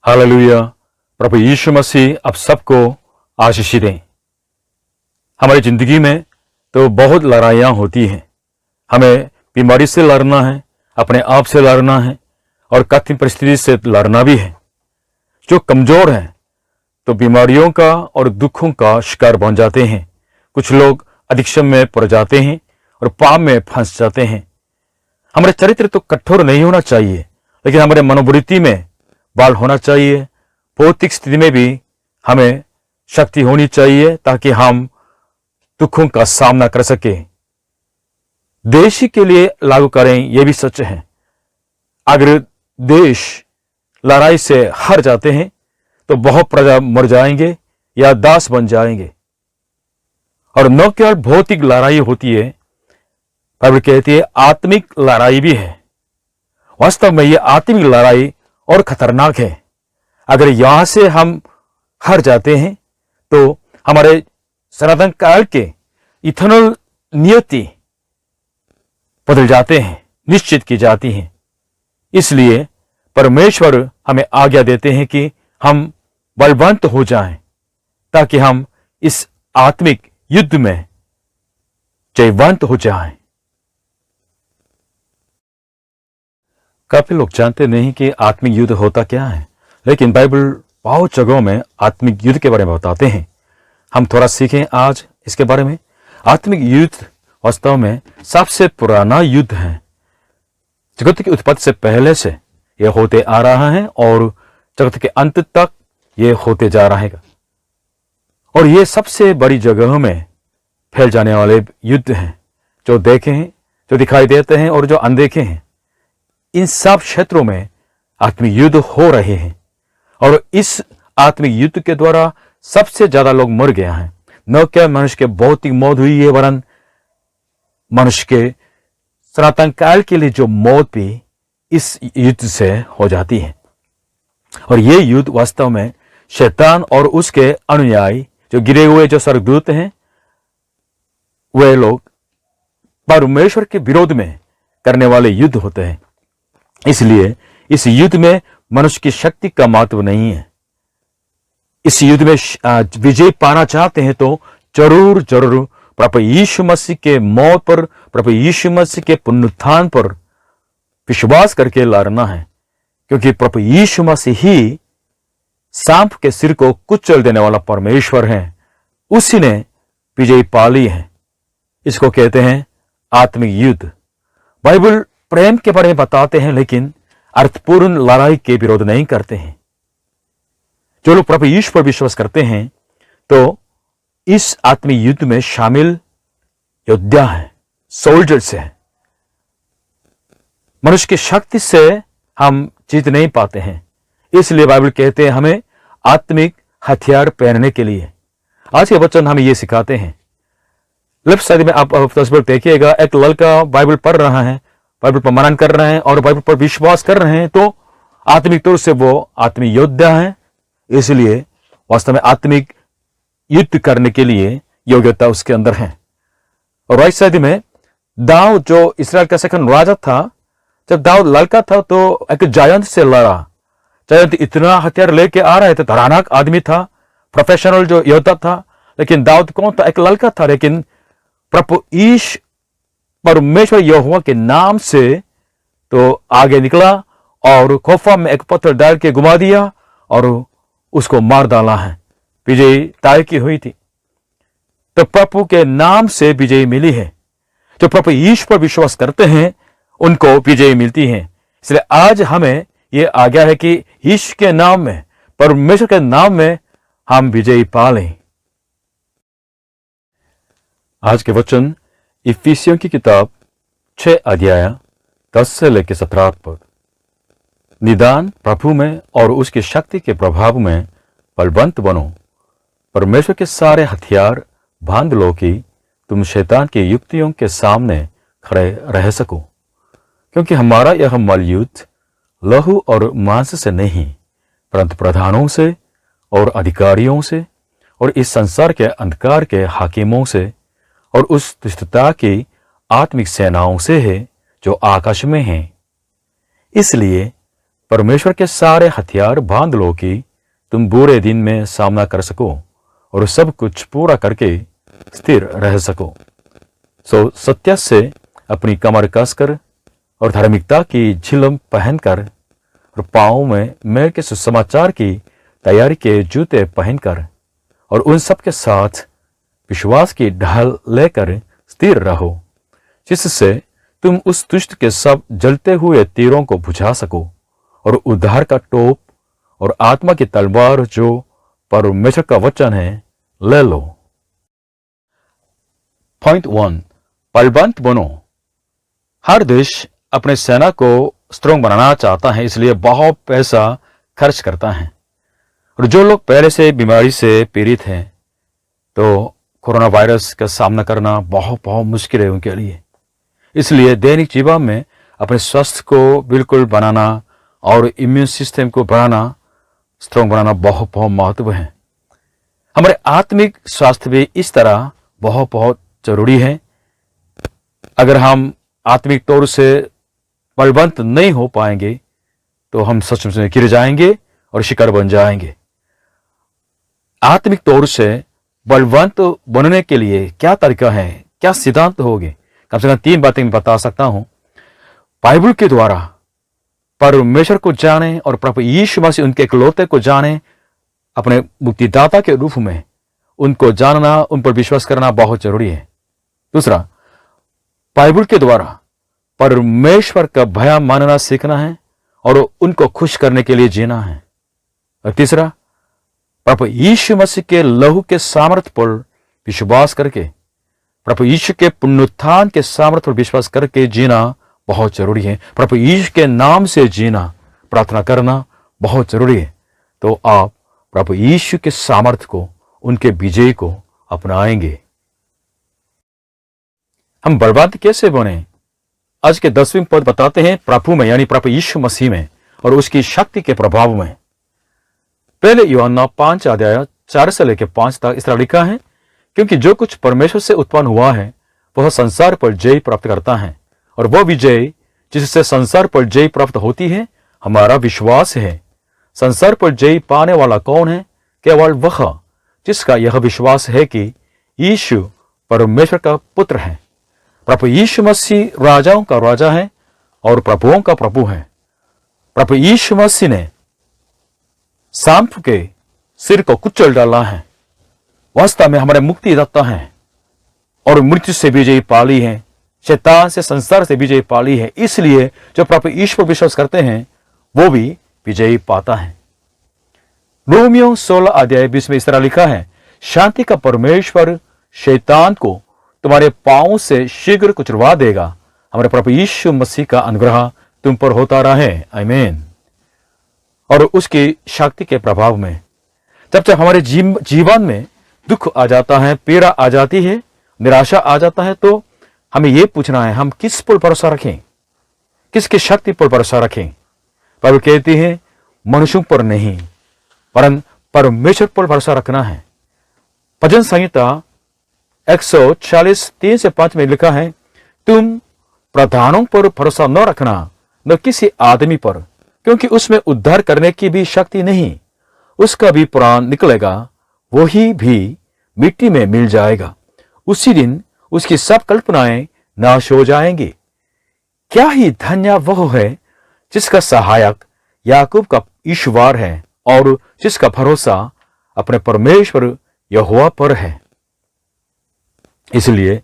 Hallelujah. प्रभु यीशु मसीह आप सबको आशीष दें। हमारी जिंदगी में तो बहुत लड़ाइयाँ होती हैं। हमें बीमारी से लड़ना है, अपने आप से लड़ना है और कठिन परिस्थिति से लड़ना भी है। जो कमजोर हैं तो बीमारियों का और दुखों का शिकार बन जाते हैं। कुछ लोग एडिक्शन में पड़ जाते हैं और पाप में फंस जाते हैं। हमारे चरित्र तो कठोर नहीं होना चाहिए, लेकिन हमारे मनोवृत्ति में बल होना चाहिए। भौतिक स्थिति में भी हमें शक्ति होनी चाहिए ताकि हम दुखों का सामना कर सके। देश के लिए लागू करें, यह भी सच है। अगर देश लड़ाई से हार जाते हैं तो बहुत प्रजा मर जाएंगे या दास बन जाएंगे। और न केवल भौतिक लड़ाई होती है, बाइबल कहती है आत्मिक लड़ाई भी है। वास्तव में यह आत्मिक लड़ाई और खतरनाक है। अगर यहां से हम हार जाते हैं तो हमारे सनातन काल के इथर्नल नियति बदल जाते हैं, निश्चित की जाती हैं। इसलिए परमेश्वर हमें आज्ञा देते हैं कि हम बलवंत हो जाएं ताकि हम इस आत्मिक युद्ध में जयवंत हो जाएं। काफी लोग जानते नहीं कि आत्मिक युद्ध होता क्या है, लेकिन बाइबल बहुत जगहों में आत्मिक युद्ध के बारे में बताते हैं। हम थोड़ा सीखें आज इसके बारे में। आत्मिक युद्ध वास्तव में सबसे पुराना युद्ध है। जगत की उत्पत्ति से पहले से यह होते आ रहा है और जगत के अंत तक यह होते जा रहा है। और ये सबसे बड़ी जगहों में फैल जाने वाले युद्ध हैं। जो देखे हैं, जो दिखाई देते हैं और जो अनदेखे हैं, इन सब क्षेत्रों में आत्मिक युद्ध हो रहे हैं। और इस आत्मिक युद्ध के द्वारा सबसे ज्यादा लोग मर गए हैं। न क्या मनुष्य के भौतिक मौत हुई है, वरन मनुष्य के सनातन काल के लिए जो मौत भी इस युद्ध से हो जाती है। और ये युद्ध वास्तव में शैतान और उसके अनुयायी, जो गिरे हुए जो स्वर्गदूत हैं, वे लोग परमेश्वर के विरोध में करने वाले युद्ध होते हैं। इसलिए इस युद्ध में मनुष्य की शक्ति का महत्व नहीं है। इस युद्ध में विजय पाना चाहते हैं तो जरूर जरूर प्रभु यीशु मसीह के मौत पर, प्रभु यीशु मसीह के पुनरुत्थान पर विश्वास करके लड़ना है। क्योंकि प्रभु यीशु मसीह ही सांप के सिर को कुचल देने वाला परमेश्वर है। उसी ने विजय पाली है। इसको कहते हैं आत्मिक युद्ध। बाइबल प्रेम के बारे में बताते हैं, लेकिन अर्थपूर्ण लड़ाई के विरोध नहीं करते हैं। जो लोग प्रभु यीशु पर विश्वास करते हैं तो इस आत्मिक युद्ध में शामिल योद्धा है, सोल्जर्स हैं। मनुष्य की शक्ति से हम जीत नहीं पाते हैं। इसलिए बाइबल कहते हैं हमें आत्मिक हथियार पहनने के लिए। आज के वचन हमें यह सिखाते हैं। लेफ्ट साइड में आप तस्वीर देखिएगा, एक लड़का बाइबल पढ़ रहा है, बाइबल पर मनन कर रहे हैं और बाइबल पर विश्वास कर रहे हैं। तो आत्मिक तौर से वो आत्मिक योद्धा है। इसलिए वास्तव में आत्मिक युद्ध करने के लिए योग्यता उसके अंदर है। और राइट साइड में दाऊद, जो इस्राएल का सेकंड राजा था, जब दाऊद लड़का था तो एक जायंट से लड़ा। जायंट इतना हथियार लेके आ रहे थे, धरानाक आदमी था, प्रोफेशनल जो योद्धा था। लेकिन दाऊद कौन था? एक लड़का था। लेकिन प्रभु ईश परमेश्वर यहोवा के नाम से तो आगे निकला और खोफा में एक पत्थर डाल के घुमा दिया और उसको मार डाला है। विजय तय की हुई थी। तो प्रभु के नाम से विजय मिली है। जो प्रभु यीशु पर विश्वास करते हैं उनको विजय मिलती है। इसलिए आज हमें यह आज्ञा है कि यीशु के नाम में, परमेश्वर के नाम में हम विजय पा लें। आज के वचन इफिसियों की किताब 6 अध्याय 10 से लेकर 17 पद। निदान प्रभु में और उसकी शक्ति के प्रभाव में बलवंत बनो। परमेश्वर के सारे हथियार बांध लो कि तुम शैतान की युक्तियों के सामने खड़े रह सको। क्योंकि हमारा यह मल युद्ध लहू और मांस से नहीं, परंतु प्रधानों से और अधिकारियों से और इस संसार के अंधकार के हाकिमों से और उस दुष्टता की आत्मिक सेनाओं से है जो आकाश में हैं। इसलिए परमेश्वर के सारे हथियार बांध लो कि तुम बुरे दिन में सामना कर सको और सब कुछ पूरा करके स्थिर रह सको। सो सत्य से अपनी कमर कसकर और धार्मिकता की झिलम पहनकर और पाँव में मेल के सुसमाचार की तैयारी के जूते पहनकर और उन सब के साथ विश्वास की ढाल लेकर स्थिर रहो, जिससे तुम उस दुष्ट के सब जलते हुए तीरों को बुझा सको और उद्धार का टोप और आत्मा की तलवार जो परमेश्वर का वचन है ले लो। पॉइंट 1, बलवंत बनो। हर देश अपने सेना को स्ट्रांग बनाना चाहता है, इसलिए बहुत पैसा खर्च करता है। और जो लोग पहले से बीमारी से पीड़ित हैं तो कोरोना वायरस का सामना करना बहुत बहुत मुश्किल है उनके लिए। इसलिए दैनिक जीवन में अपने स्वास्थ्य को बिल्कुल बनाना और इम्यून सिस्टम को बढ़ाना, स्ट्रांग बनाना बहुत बहुत महत्व है। हमारे आत्मिक स्वास्थ्य भी इस तरह बहुत बहुत जरूरी है। अगर हम आत्मिक तौर से बलवंत नहीं हो पाएंगे तो हम सचमुच में गिर जाएंगे और शिकार बन जाएंगे। आत्मिक तौर से बलवंत बनने के लिए क्या तरीका है, क्या सिद्धांत होंगे? कम से कम 3 बातें मैं बता सकता हूं। बाइबल के द्वारा परमेश्वर को जाने और प्रभु यीशु मसीह उनके इकलौते को जाने, अपने मुक्तिदाता के रूप में उनको जानना, उन पर विश्वास करना बहुत जरूरी है। दूसरा, बाइबल के द्वारा परमेश्वर का भय मानना सीखना है और उनको खुश करने के लिए जीना है। और तीसरा, प्रभु यीशु मसीह के लहू के सामर्थ्य पर विश्वास करके, प्रभु यीशु के पुनरुत्थान के सामर्थ्य पर विश्वास करके जीना बहुत जरूरी है। प्रभु यीशु के नाम से जीना, प्रार्थना करना बहुत जरूरी है। तो आप प्रभु यीशु के सामर्थ्य को, उनके विजय को अपनाएंगे। हम बलवंत कैसे बने? आज के 10वें पद बताते हैं, प्रभु में यानी प्रभु यीशु मसीह में और उसकी शक्ति के प्रभाव में। पहले यूहन्ना 5 अध्याय 4 से लेकर 5 तक इस तरह लिखा है, क्योंकि जो कुछ परमेश्वर से उत्पन्न हुआ है वह संसार पर जय प्राप्त करता है, और वह विजय जिससे संसार पर जय प्राप्त होती है हमारा विश्वास है। संसार पर जय पाने वाला कौन है? केवल वह जिसका यह विश्वास है कि यीशु परमेश्वर का पुत्र है। प्रभु यीशु मसीह राजाओं का राजा है और प्रभुओं का प्रभु है। प्रभु यीशु मसीह ने सांप के सिर को कुचल डाला है, वास्तव में हमारे मुक्तिदाता है, और मृत्यु से विजय पाली है, शैतान से, संसार से विजय पाली है। इसलिए जो प्रभु यीशु पर विश्वास करते हैं वो भी विजय पाता है। रोमियो 16 अध्याय 20 में इस तरह लिखा है, शांति का परमेश्वर शैतान को तुम्हारे पांव से शीघ्र कुचलवा देगा। हमारे प्रभु यीशु मसीह का अनुग्रह तुम पर होता रहे, आमीन। और उसकी शक्ति के प्रभाव में जब जब हमारे जीवन में दुख आ जाता है, पीड़ा आ जाती है, निराशा आ जाता है, तो हमें यह पूछना है हम किस पर भरोसा रखें, किसकी शक्ति पर भरोसा रखें। बाइबल कहती है मनुष्यों पर नहीं परंतु परमेश्वर पर भरोसा रखना है। भजन संहिता 140 3 से 5 में लिखा है, तुम प्रधानों पर भरोसा न रखना, न किसी आदमी पर, क्योंकि उसमें उद्धार करने की भी शक्ति नहीं। उसका भी प्राण निकलेगा, वही भी मिट्टी में मिल जाएगा। उसी दिन उसकी सब कल्पनाएं नाश हो जाएंगी। क्या ही धन्य वह है जिसका सहायक याकूब का ईश्वर है और जिसका भरोसा अपने परमेश्वर यहोवा पर है। इसलिए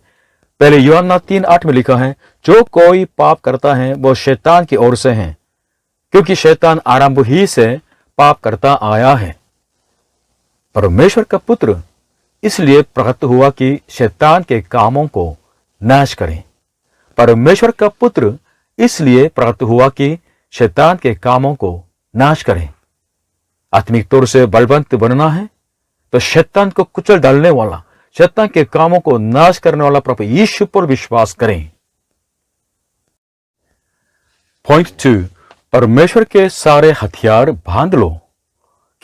पहले यूहन्ना 3:8 में लिखा है, जो कोई पाप करता है वो शैतान की ओर से है, क्योंकि शैतान आरंभ ही से पाप करता आया है। परमेश्वर का पुत्र इसलिए प्रकट हुआ कि शैतान के कामों को नाश करें। परमेश्वर का पुत्र इसलिए प्रकट हुआ कि शैतान के कामों को नाश करें। आत्मिक तौर से बलवंत बनना है तो शैतान को कुचल डालने वाला, शैतान के कामों को नाश करने वाला प्रभु यीशु पर विश्वास करें। पॉइंट 2, परमेश्वर के सारे हथियार बांध लो।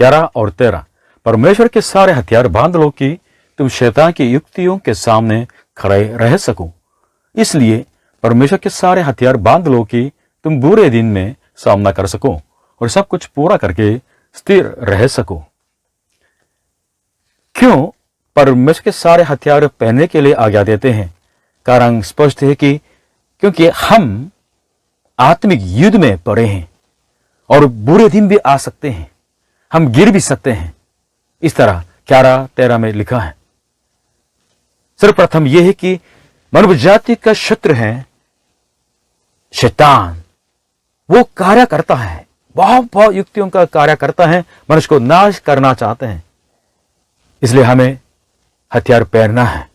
11 और 13, परमेश्वर के सारे हथियार बांध लो कि तुम शैतान की युक्तियों के सामने खड़े रह सको। इसलिए परमेश्वर के सारे हथियार बांध लो कि तुम बुरे दिन में सामना कर सको और सब कुछ पूरा करके स्थिर रह सको। क्यों परमेश्वर के सारे हथियार पहनने के लिए आज्ञा देते हैं? कारण स्पष्ट है कि क्योंकि हम आत्मिक युद्ध में पड़े हैं और बुरे दिन भी आ सकते हैं, हम गिर भी सकते हैं। इस तरह 11:13 में लिखा है। सर्वप्रथम यह है कि मानव जाति का शत्रु है शैतान। वो कार्य करता है, बहुत बहुत युक्तियों का कार्य करता है, मनुष्य को नाश करना चाहते हैं। इसलिए हमें हथियार पहनना है।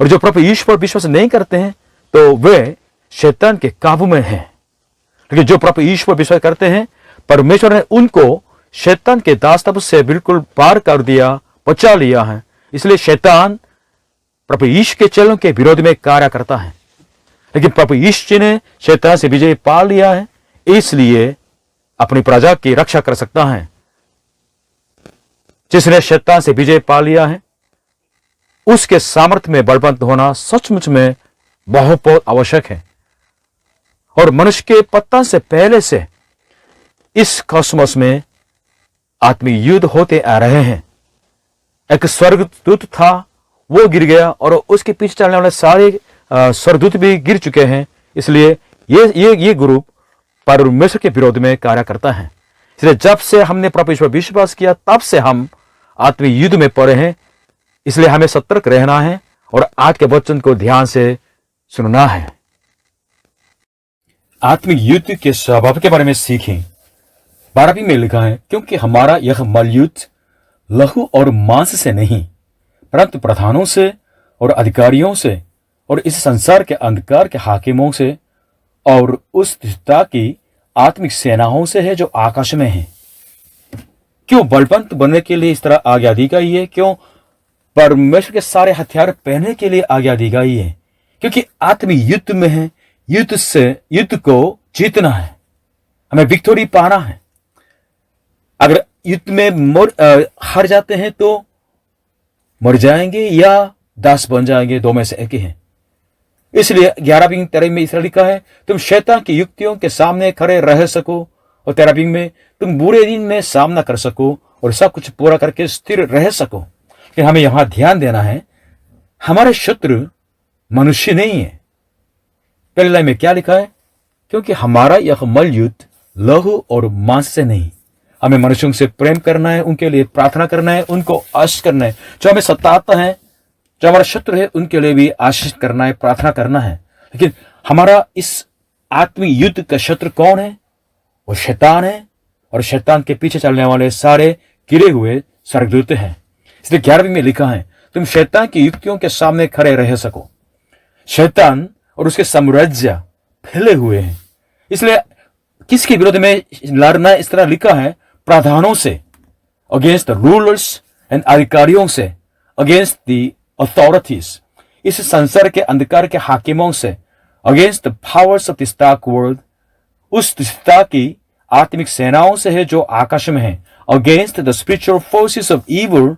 और जो प्रभु ईश्वर पर विश्वास नहीं करते हैं तो वे शैतान के काबू में हैं। लेकिन जो प्रभु ईश्वर पर विश्वास करते हैं, परमेश्वर ने उनको शैतान के दास्तब से बिल्कुल पार कर दिया, बचा लिया है। इसलिए शैतान प्रभु यीशु के चेलों के विरोध में कार्य करता है, लेकिन प्रभु यीशु ने शैतान से विजय पा लिया है, इसलिए अपनी प्रजा की रक्षा कर सकता है। जिसने शैतान से विजय पा लिया है, उसके सामर्थ्य में बलवंत होना सचमुच में बहुत बहुत आवश्यक है। और मनुष्य के पतन से पहले से इस कॉस्मोस में आत्मिक युद्ध होते आ रहे हैं। एक स्वर्गदूत था, वो गिर गया और उसके पीछे चलने वाले सारे स्वर्गदूत भी गिर चुके हैं। इसलिए ये ग्रुप परमेश्वर के विरोध में कार्य करता है। इसलिए जब से हमने प्रभु ईश्वर पर विश्वास किया, तब से हम आत्मिक युद्ध में पड़े हैं। इसलिए हमें सतर्क रहना है और आज के वचन को ध्यान से सुनना है। आत्मिक युद्ध के स्वभाव के बारे में सीखें। 12वीं में लिखा है, क्योंकि हमारा यह मलयुद्ध लहू और मांस से नहीं, परंतु प्रधानों से और अधिकारियों से और इस संसार के अंधकार के हाकिमों से और उस दुष्टता की आत्मिक सेनाओं से है जो आकाश में है। क्यों बलवंत बनने के लिए इस तरह आज्ञा दी गई है? क्यों परमेश्वर के सारे हथियार पहनने के लिए आज्ञा दी गई है? क्योंकि आत्मिक युद्ध में है, युद्ध को जीतना है, हमें विक्टोरी पाना है। अगर युद्ध में हार जाते हैं तो मर जाएंगे या दास बन जाएंगे, दो में से एक ही है। इसलिए 11वीं 13 में इस लिखा है, तुम शैतान की युक्तियों के सामने खड़े रह सको, और 13वीं में तुम बुरे दिन में सामना कर सको और सब कुछ पूरा करके स्थिर रह सको। लेकिन हमें यहां ध्यान देना है, हमारे शत्रु मनुष्य नहीं है। पहली लाइन में क्या लिखा है? क्योंकि हमारा यह मलयुद्ध लहू और मांस से नहीं। हमें मनुष्यों से प्रेम करना है, उनके लिए प्रार्थना करना है, उनको आशीष करना है। जो हमें सताता है, जो हमारा शत्रु है, उनके लिए भी आशीष करना है, प्रार्थना करना है। लेकिन हमारा इस आत्मिक युद्ध का शत्रु कौन है? वो शैतान है, और शैतान के पीछे चलने वाले सारे गिरे हुए स्वर्गदूत हैं। इसलिए 11वीं में लिखा है, तुम शैतान की युक्तियों के सामने खड़े रह सको। शैतान और उसके साम्राज्य फैले हुए हैं। इसलिए किसके विरोध में लड़ना? इस तरह लिखा है, प्रधानों से, अगेंस्ट द रूलर्स एंड अधिकारियों से, अगेंस्ट द अथॉरिटीज, इस संसार के अंधकार के हाकिमों से, against the powers of this dark world, उस दुष्टता की आत्मिक सेनाओं से है जो आकाश में है, against the spiritual forces of evil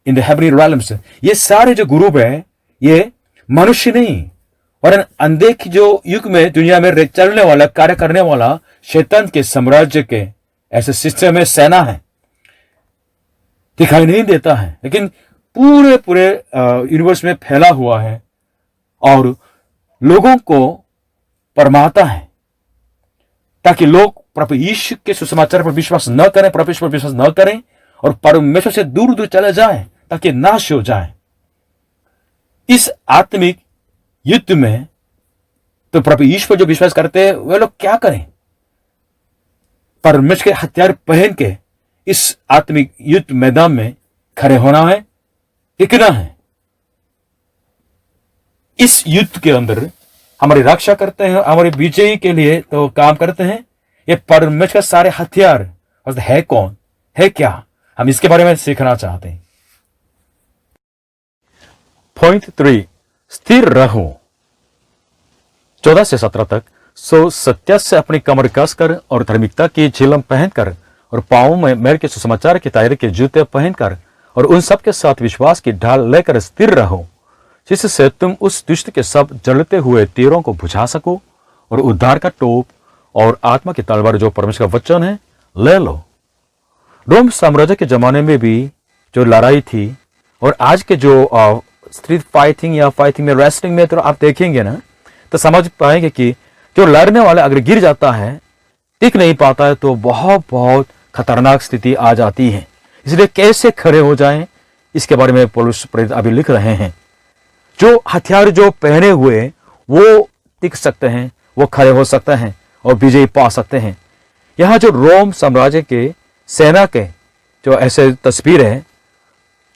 in the heavenly realms. ये सारे जो ग्रुप है, ये मनुष्य नहीं, और अनदेख जो युग में दुनिया में चलने वाला, कार्य करने वाला शैतान के साम्राज्य के ऐसे सिस्टम में सेना है। दिखाई नहीं देता है, लेकिन पूरे यूनिवर्स में फैला हुआ है और लोगों को परमाता है, ताकि लोग प्रभु यीशु के सुसमाचार पर विश्वास न करें, परमेश्वर पर विश्वास न करें और परमेश्वर से दूर दूर चले जाएं, ताकि नाश हो जाएं। इस आत्मिक युद्ध में तो प्रभु यीशु पर जो विश्वास करते हैं वे लोग क्या करें? परमेश्वर के हथियार पहन के इस आत्मिक युद्ध मैदान में खड़े होना है, टिकना है। इस युद्ध के अंदर हमारी रक्षा करते हैं, हमारे विजय के लिए तो काम करते हैं। ये परमेश्वर के सारे हथियार है कौन, है क्या? हम इसके बारे में सीखना चाहते हैं। पॉइंट 3, स्थिर रहो। 14 से 17 तक, सो सत्य से अपनी कमर कसकर और धार्मिकता की झिलम पहनकर और पांवों में मेल के सुसमाचार के दायरे के जूते पहनकर और उन सब के साथ विश्वास की ढाल लेकर स्थिर रहो, जिससे तुम उस दुष्ट के सब जलते हुए तीरों को बुझा सको और उद्धार का टोप और आत्मा की तलवार जो परमेश्वर का वचन है ले लो। रोम साम्राज्य के जमाने में भी जो लड़ाई थी और आज के जो स्ट्रीट फाइटिंग या फाइटिंग में, रेसलिंग में तो आप देखेंगे ना, तो समझ पाएंगे कि जो लड़ने वाला अगर गिर जाता है, टिक नहीं पाता है, तो बहुत बहुत खतरनाक स्थिति आ जाती है। इसलिए कैसे खड़े हो जाएं, इसके बारे में पौलुस प्रेरित अभी लिख रहे हैं। जो हथियार जो पहने हुए वो टिक सकते हैं, वो खड़े हो सकते हैं और विजय पा सकते हैं। यहाँ जो रोम साम्राज्य के सेना के जो ऐसे तस्वीर है,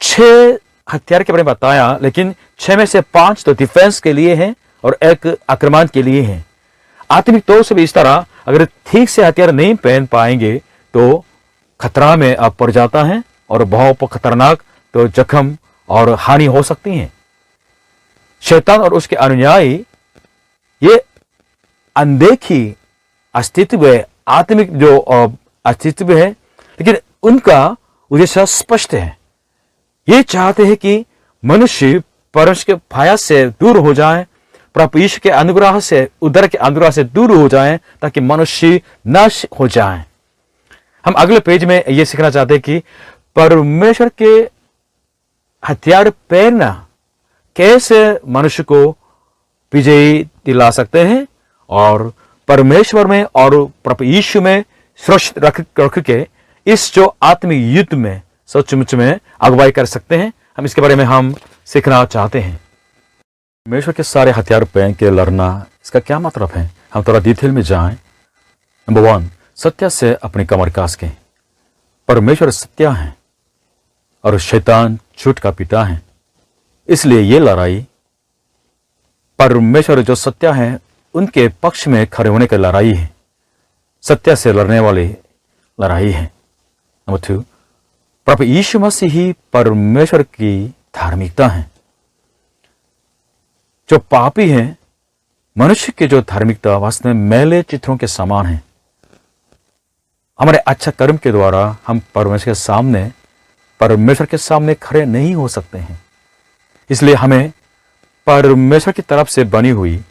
6 हथियार के बारे में बताया, लेकिन 6 में से 5 तो डिफेंस के लिए हैं और 1 आक्रमण के लिए है। आत्मिक तौर से भी इस तरह अगर ठीक से हथियार नहीं पहन पाएंगे तो खतरा में आप पड़ जाता है और बहुत खतरनाक तो जख्म और हानि हो सकती है। शैतान और उसके अनुयायी ये अनदेखी अस्तित्व है, आत्मिक जो अस्तित्व है, लेकिन उनका उद्देश्य स्पष्ट है। ये चाहते हैं कि मनुष्य परमेश्वर के भय से दूर हो जाए, प्रभु यीशु के अनुग्रह से, उद्धार के अनुग्रह से दूर हो जाए, ताकि मनुष्य नाश हो जाए। हम अगले पेज में ये सीखना चाहते हैं कि परमेश्वर के हथियार पहनना कैसे मनुष्य को विजयी दिला सकते हैं और परमेश्वर में और प्रभु यीशु में सुरक्षित रख के इस जो आत्मिक युद्ध में सचमुच में अगुवाई कर सकते हैं। हम इसके बारे में हम सीखना चाहते हैं। परमेश्वर के सारे हथियार पहन के लड़ना, इसका क्या मतलब है? हम थोड़ा डिटेल में जाएं। नंबर 1, सत्य से अपनी कमर कास के। परमेश्वर सत्य है और शैतान झूठ का पिता है, इसलिए ये लड़ाई परमेश्वर जो सत्य है उनके पक्ष में खड़े होने की लड़ाई है, सत्य से लड़ने वाली लड़ाई है। नंबर 2, प्रभु यीशु मसीह ही परमेश्वर की धार्मिकता है। जो पापी हैं, मनुष्य की जो धार्मिकता वास्तव में मैले चित्रों के समान है। हमारे अच्छा कर्म के द्वारा हम परमेश्वर के सामने खड़े नहीं हो सकते हैं। इसलिए हमें परमेश्वर की तरफ से बनी हुई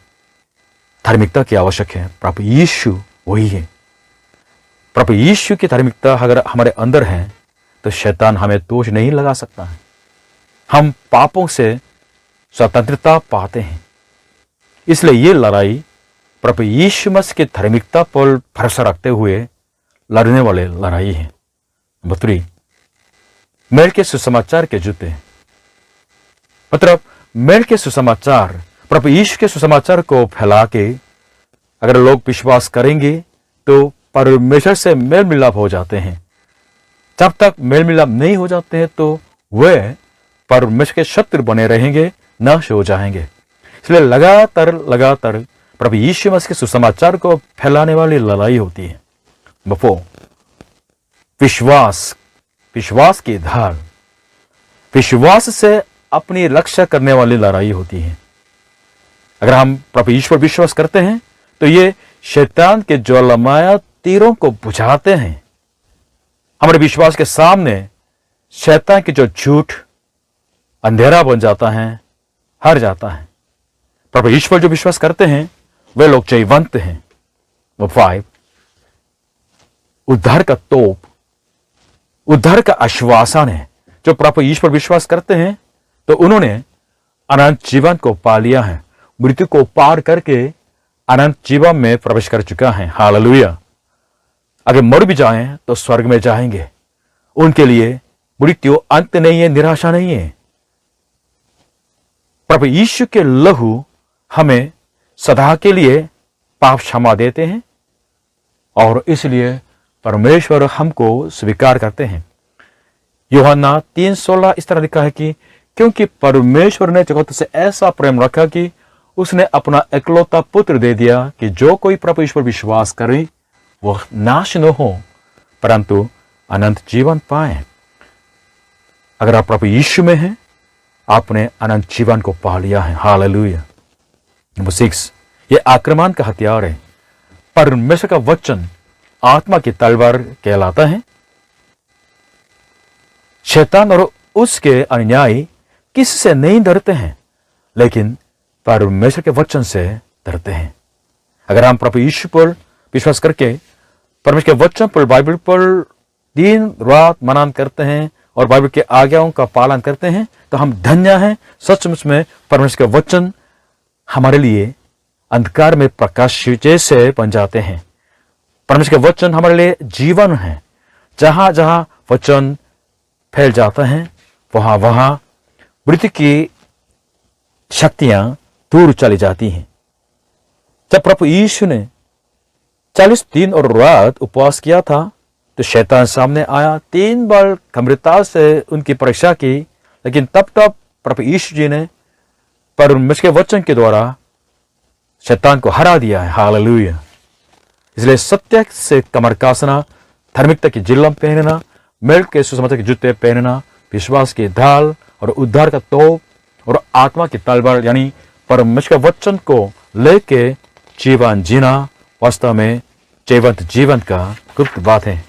धार्मिकता की आवश्यक है। प्रभु यीशु वही है। प्रभु यीशु की धार्मिकता अगर हमारे अंदर है तो शैतान हमें दोष नहीं लगा सकता है। हम पापों से स्वतंत्रता पाते हैं। इसलिए ये लड़ाई प्रभु यीशु मसीह की धार्मिकता पर भरोसा रखते हुए लड़ने वाले लड़ाई है। नंबर 3, मेल के सुसमाचार के जूते। मतलब मेल के सुसमाचार, प्रभु यीशु के सुसमाचार को फैला के अगर लोग विश्वास करेंगे तो परमेश्वर से मेल मिलाप हो जाते हैं। जब तक मेल मिलाप नहीं हो जाते हैं तो वे परमेश्वर के शत्रु बने रहेंगे, नाश हो जाएंगे। इसलिए लगातार प्रभु यीशु मसीह के सुसमाचार को फैलाने वाली लड़ाई होती है। नंबर 4, विश्वास की ढाल। विश्वास से अपनी रक्षा करने वाली लड़ाई होती है। अगर हम प्रभु यीशु पर विश्वास करते हैं तो ये शैतान के ज्वालामय तीरों को बुझाते हैं। हमारे विश्वास के सामने शैतान के जो झूठ अंधेरा बन जाता है, हार जाता है। प्रभु यीशु पर जो विश्वास करते हैं वे लोग जयवंत हैं। नंबर 5, उद्धार का तोप, उद्धार का आश्वासन है। जो प्रभु यीशु पर विश्वास करते हैं तो उन्होंने अनंत जीवन को पा लिया है, मृत्यु को पार करके अनंत जीवन में प्रवेश कर चुका है। हालेलुया। अगर मर भी जाएं तो स्वर्ग में जाएंगे। उनके लिए मृत्यु अंत नहीं है, निराशा नहीं है। प्रभु यीशु के लहू हमें सदा के लिए पाप क्षमा देते हैं और इसलिए परमेश्वर हमको स्वीकार करते हैं। यूहन्ना 3:16 इस तरह लिखा है कि क्योंकि परमेश्वर ने जगत से ऐसा प्रेम रखा कि उसने अपना इकलौता पुत्र दे दिया कि जो कोई प्रभु यीशु पर विश्वास करे वह नाश न हो परंतु अनंत जीवन पाए। अगर आप प्रभु यीशु में हैं, आपने अनंत जीवन को पा लिया है। हालेलुया। नंबर 6, ये आक्रमण का हथियार है। परमेश्वर का वचन आत्मा की तलवार कहलाता है। शैतान और उसके अनुयायी किससे नहीं डरते हैं, लेकिन परमेश्वर के वचन से डरते हैं। अगर हम प्रभु यीशु पर विश्वास करके परमेश्वर के वचन पर, बाइबल पर दिन रात मनन करते हैं और बाइबल के आज्ञाओं का पालन करते हैं, तो हम धन्य हैं। सचमुच में परमेश्वर के वचन हमारे लिए अंधकार में प्रकाश जैसे बन जाते हैं। परमेश्वर के वचन हमारे लिए जीवन है। जहां जहां वचन फैल जाता है, वहां वहां मृत्यु की शक्तियां दूर चली जाती हैं। जब प्रभु यीशु ने 40 दिन और रात उपवास किया था, तो शैतान सामने आया, 3 बार गंभीरता से उनकी परीक्षा की, लेकिन तब प्रभु यीशु जी ने परमेश्वर के वचन के द्वारा शैतान को हरा दिया है। हालेलुया। इसलिए सत्य से कमर कसना, धार्मिकता की जिल्लम पहनना, मेल के सुसमाचार के जूते पहनना, विश्वास की ढाल और उद्धार का तोप और आत्मा की तलवार यानी परमेश्वर के वचन को लेके जीवन जीना वास्तव में जीवंत जीवन का गुप्त बात है।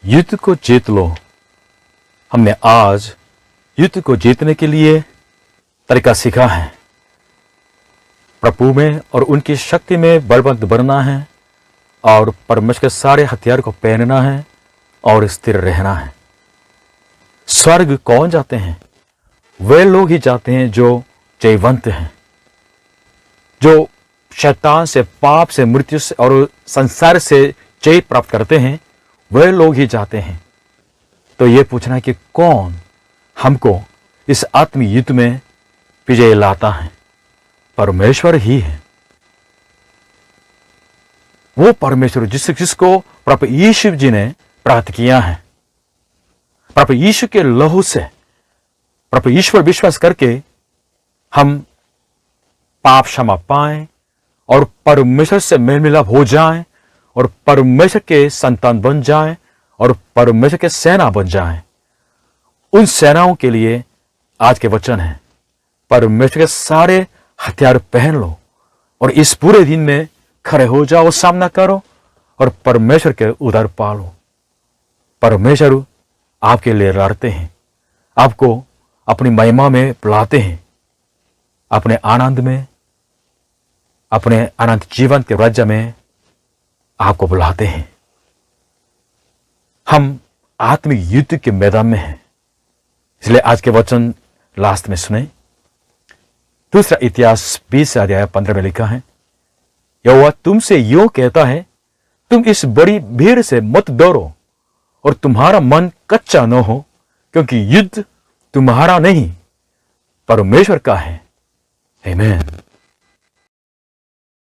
युद्ध को जीत लो। हमने आज युद्ध को जीतने के लिए तरीका सीखा है। प्रभु में और उनकी शक्ति में बलवंत बनना है और परमेश्वर के सारे हथियार को पहनना है और स्थिर रहना है। स्वर्ग कौन जाते हैं? वे लोग ही जाते हैं जो जयवंत हैं, जो शैतान से, पाप से, मृत्यु से और संसार से जय प्राप्त करते हैं। वे लोग ही जाते हैं। तो ये पूछना है कि कौन हमको इस आत्मिक युद्ध में विजय लाता है? परमेश्वर ही है। वो परमेश्वर जिसको प्रभु यीशु जी ने प्राप्त किया है। प्रभु यीशु के लहू से, प्रभु ईश्वर विश्वास करके हम पाप क्षमा पाएं और परमेश्वर से मेल मिलाप हो जाएं और परमेश्वर के संतान बन जाएं और परमेश्वर के सेना बन जाएं। उन सेनाओं के लिए आज के वचन है, परमेश्वर के सारे हथियार पहन लो और इस पूरे दिन में खड़े हो जाओ, सामना करो और परमेश्वर के उद्धार पालो। परमेश्वर आपके लिए लड़ते हैं, आपको अपनी महिमा में बुलाते हैं, अपने आनंद में, अपने अनंत जीवन के राज्य में आपको बुलाते हैं। हम आत्मिक युद्ध के मैदान में हैं। इसलिए आज के वचन लास्ट में सुने। दूसरा इतिहास 20 अध्याय 15 में लिखा है, यहोवा तुमसे यूं कहता है, तुम इस बड़ी भीड़ से मत डरो और तुम्हारा मन कच्चा न हो, क्योंकि युद्ध तुम्हारा नहीं परमेश्वर का है। आमीन।